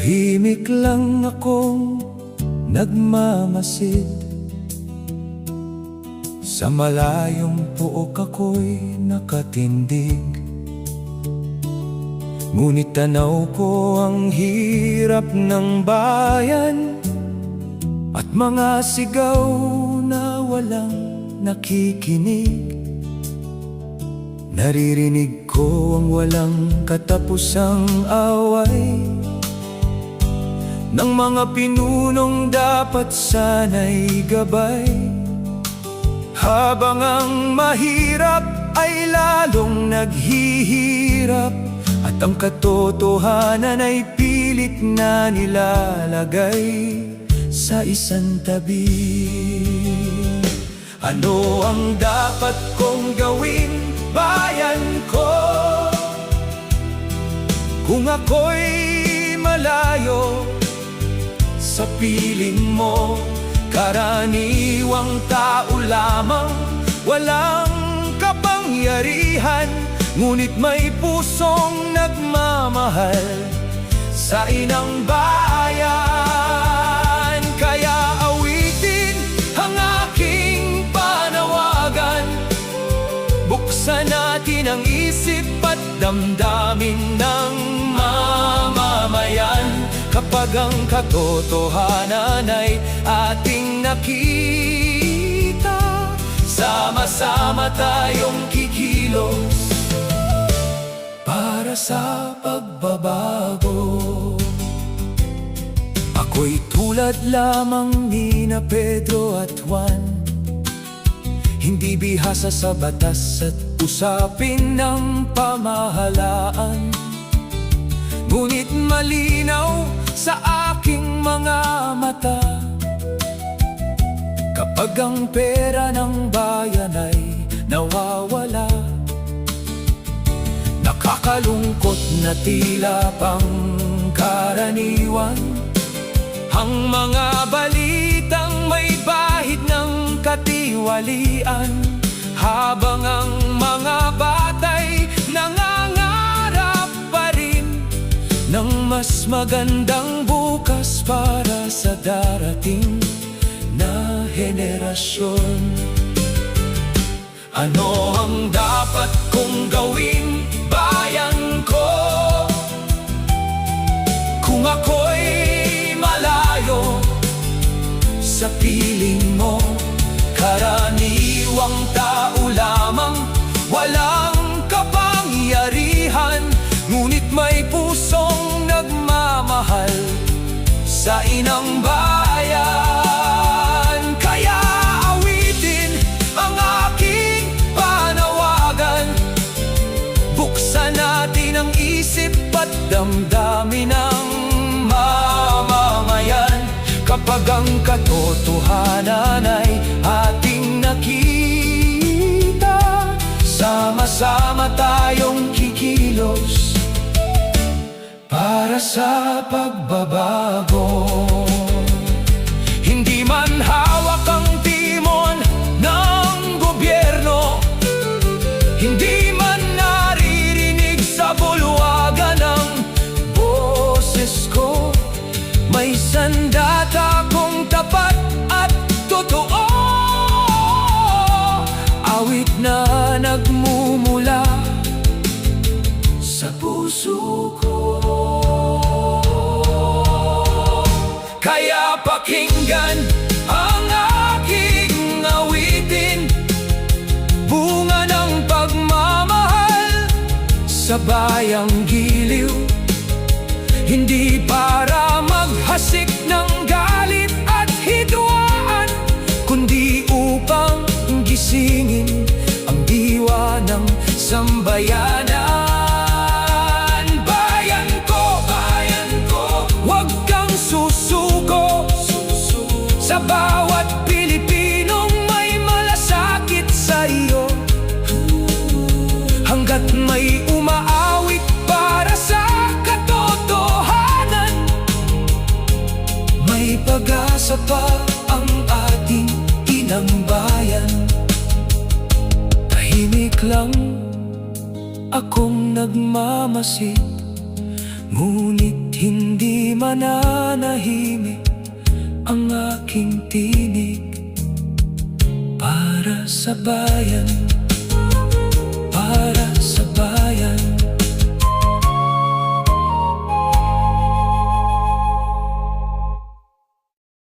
Tahimik lang akong nagmamasid. Sa malayong puok ako'y nakatindig. Ngunit tanaw ko ang hirap ng bayan at mga sigaw na walang nakikinig. Naririnig ko ang walang katapusang away ng mga pinunong dapat sana'y gabay. Habang ang mahirap ay lalong naghihirap at ang katotohanan ay pilit na nilalagay sa isang tabi. Ano ang dapat kong gawin, bayan ko? Kung ako'y malayo sa piling mo, karaniwang tao lamang, walang kapangyarihan, ngunit may pusong nagmamahal sa inang bayan. Kaya awitin ang aking panawagan, buksan natin ang isip at damdamin ng mamamayan. Kapag ang katotohanan ay ating nakita, sama-sama tayong kikilos para sa pagbabago. Ako'y tulad lamang ni na Pedro at Juan, hindi bihasa sa batas at usapin ng pamahalaan, ngunit malinaw sa aking mga mata. Kapag ang pera ng bayan ay nawawala, nakakalungkot na tila pangkaraniwan ang mga balitang may bahid ng katiwalian, habang ang mga batay nangangarap pa rin ng mas magandang bukas para sa darating na henerasyon. Ano ang dapat kong gawin, bayan ko? Kung ako'y malayo sa piling mo, karaniwang tao lamang, walang kapangyarihan, ngunit may pusong nagmamahal sa inang bayan. Kaya awitin ang aking panawagan, buksan natin ang isip at damdamin ng mamamayan. Kapag ang katotohanan ay ating nakita, sama-sama tayong kikilos para sa pagbabago. Hindi man hawak ang timon ng gobyerno, hindi man naririnig sa bulwagan ng boses ko, may sandata kong tapat at totoo, awit na nagmumula sa puso ko. Kaya pakinggan ang aking awitin, bunga ng pagmamahal sa bayang giliw, hindi para maghasik ng galit at hidwaan, kundi upang gisingin ang diwa ng sambayanan. Sa bawat Pilipinong may malasakit sa iyo, hanggat may umaawit para sa katotohanan, may pag-asa pa ang ating inang bayan. Tahimik lang akong nagmamasid, Ngunit hindi mananahimik ang aking tinig para sa bayan, para